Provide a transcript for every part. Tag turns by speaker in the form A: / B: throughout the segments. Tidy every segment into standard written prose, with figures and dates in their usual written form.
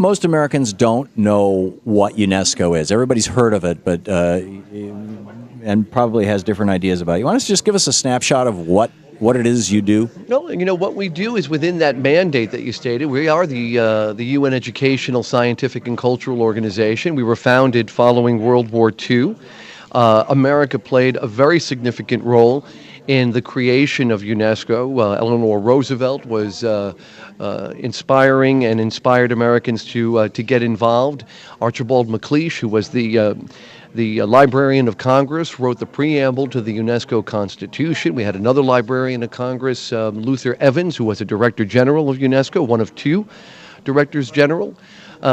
A: most Americans don't know what Unesco is. Everybody's heard of it, but and probably has different ideas about it. You want to just give us a snapshot of what it is you do?
B: No, what we do is within that mandate that you stated. We are the UN Educational, Scientific, and Cultural Organization. We were founded following World War II. America played a very significant role in the creation of UNESCO. Eleanor Roosevelt was inspiring and inspired Americans to get involved. Archibald MacLeish, who was the Librarian of Congress, wrote the preamble to the UNESCO Constitution. We had another Librarian of Congress, Luther Evans, who was a Director General of UNESCO, one of two Directors General.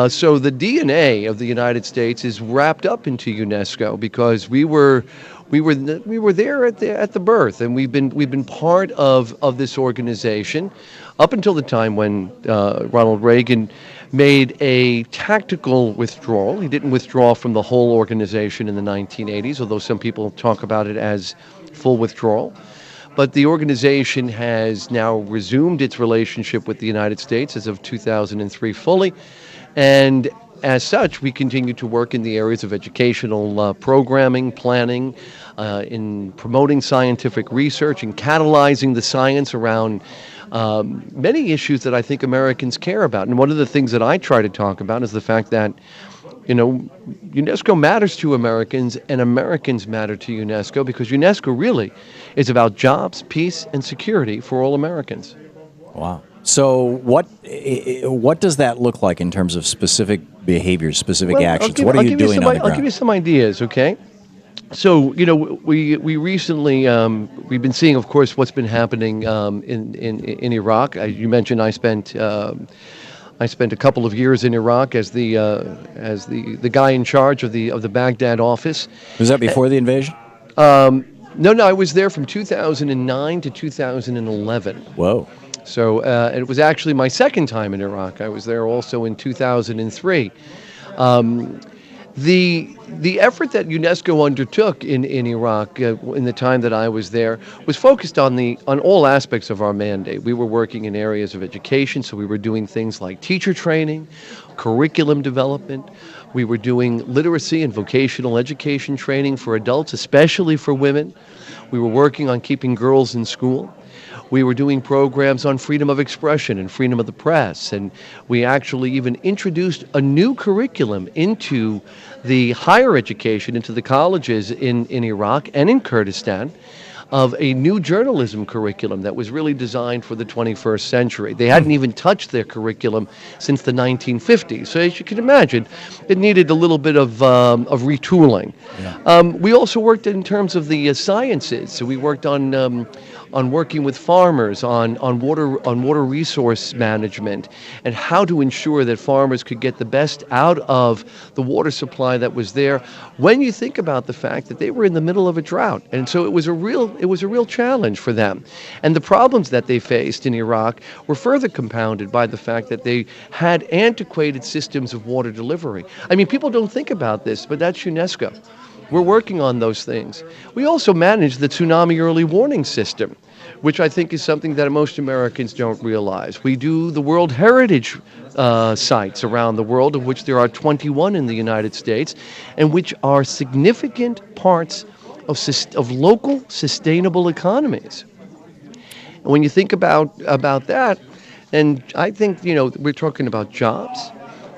B: So the DNA of the United States is wrapped up into UNESCO because we were there at the birth, and we've been part of this organization up until the time when Ronald Reagan made a tactical withdrawal. He didn't withdraw from the whole organization in the 1980s, although some people talk about it as full withdrawal. But the organization has now resumed its relationship with the United States as of 2003 fully. And as such, we continue to work in the areas of educational programming, planning, in promoting scientific research and catalyzing the science around many issues that I think Americans care about. And one of the things that I try to talk about is the fact that, UNESCO matters to Americans and Americans matter to UNESCO because UNESCO really is about jobs, peace, and security for all Americans.
A: Wow. So what does that look like in terms of specific behaviors, specific actions? What are you doing on the ground?
B: I'll give you some ideas, okay? So, we recently, we've been seeing, of course, what's been happening in Iraq. You mentioned I spent a couple of years in Iraq as the guy in charge of the Baghdad office.
A: Was that before the invasion?
B: No, I was there from 2009 to 2011.
A: Whoa.
B: So it was actually my second time in Iraq. I was there also in 2003. The effort that UNESCO undertook in Iraq in the time that I was there was focused on all aspects of our mandate. We were working in areas of education, so we were doing things like teacher training, curriculum development. We were doing literacy and vocational education training for adults, especially for women. We were working on keeping girls in school. We were doing programs on freedom of expression and freedom of the press, and we actually even introduced a new curriculum into the higher education, into the colleges in Iraq and in Kurdistan, of a new journalism curriculum that was really designed for the 21st century. They hadn't even touched their curriculum since the 1950s. So as you can imagine, it needed a little bit of retooling. Yeah. We also worked in terms of the sciences. So we worked on working with farmers on water resource management and how to ensure that farmers could get the best out of the water supply that was there when you think about the fact that they were in the middle of a drought. And so it was a real challenge for them. And the problems that they faced in Iraq were further compounded by the fact that they had antiquated systems of water delivery. I mean, people don't think about this, but that's UNESCO. We're working on those things. We also manage the tsunami early warning system, which I think is something that most Americans don't realize. We do the World Heritage sites around the world, of which there are 21 in the United States, and which are significant parts of local sustainable economies. And when you think about that, and I think, we're talking about jobs,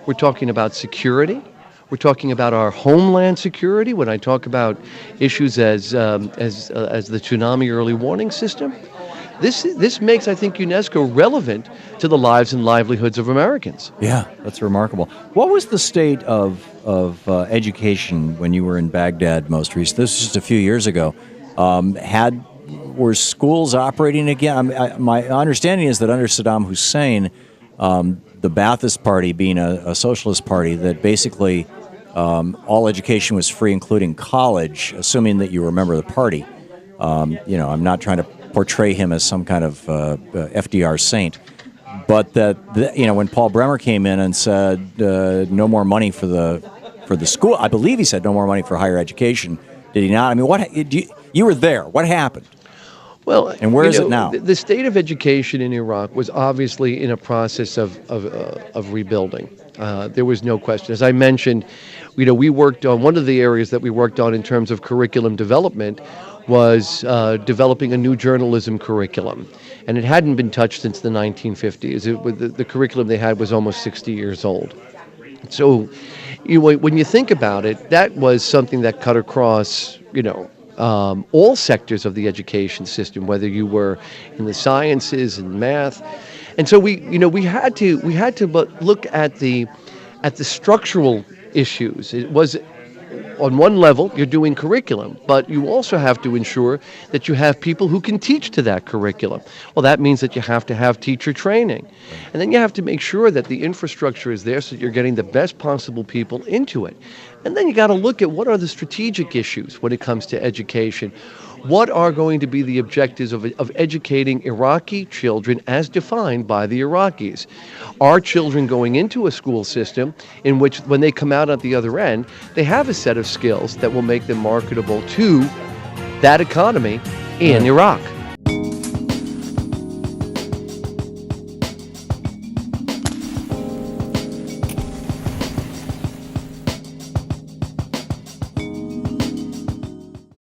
B: we're talking about security, we're talking about our homeland security. When I talk about issues as the tsunami early warning system, this makes, I think, UNESCO relevant to the lives and livelihoods of Americans.
A: Yeah, that's remarkable. What was the state of education when you were in Baghdad most recently? This was just a few years ago. Were schools operating again? My understanding is that under Saddam Hussein, the Ba'athist Party being a socialist party, that basically all education was free, including college, assuming that you were a member of the party. I'm not trying to portray him as some kind of FDR saint, but that when Paul Bremer came in and said no more money for the school, I believe he said no more money for higher education. Did he not? I mean, you were there. What happened?
B: Well,
A: And where is it now?
B: the state of education in Iraq was obviously in a process of rebuilding. There was no question. As I mentioned, we worked on one of the areas that we worked on in terms of curriculum development was developing a new journalism curriculum, and it hadn't been touched since the 1950s. The curriculum they had was almost 60 years old. So, when you think about it, that was something that cut across, all sectors of the education system, whether you were in the sciences and math. And so we had to look at the structural issues. It was, on one level, you're doing curriculum, but you also have to ensure that you have people who can teach to that curriculum. Well, that means that you have to have teacher training. And then you have to make sure that the infrastructure is there so that you're getting the best possible people into it. And then you got to look at what are the strategic issues when it comes to education. What are going to be the objectives of educating Iraqi children as defined by the Iraqis? Are children going into a school system in which, when they come out at the other end, they have a set of skills that will make them marketable to that economy in Iraq?